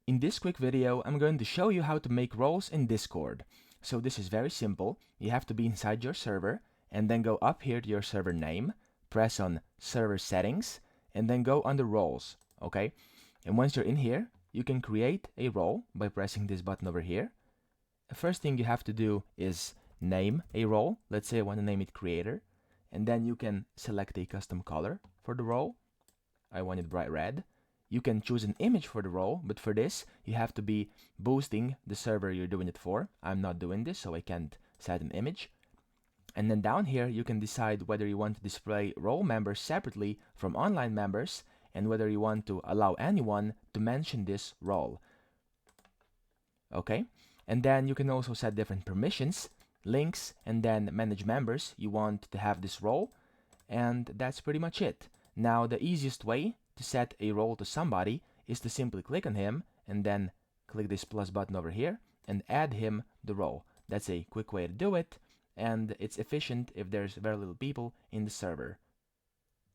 In this quick video, I'm going to show you how to make roles in Discord. So this is very simple. You have to be inside your server and then go up here to your server name, press on server settings, and then go under roles, okay? And once you're in here, you can create a role by pressing this button over here. The first thing you have to do is name a role. Let's say I want to name it creator, and then you can select a custom color for the role. I want it bright red. You can choose an image for the role, but for this, you have to be boosting the server you're doing it for. I'm not doing this, so I can't set an image. And then down here, you can decide whether you want to display role members separately from online members and whether you want to allow anyone to mention this role. Okay? And then you can also set different permissions, links, and then manage members you want to have this role. And that's pretty much it. Now, the easiest way to set a role to somebody is to simply click on him and then click this plus button over here and add him the role. That's a quick way to do it, and it's efficient if there's very little people in the server.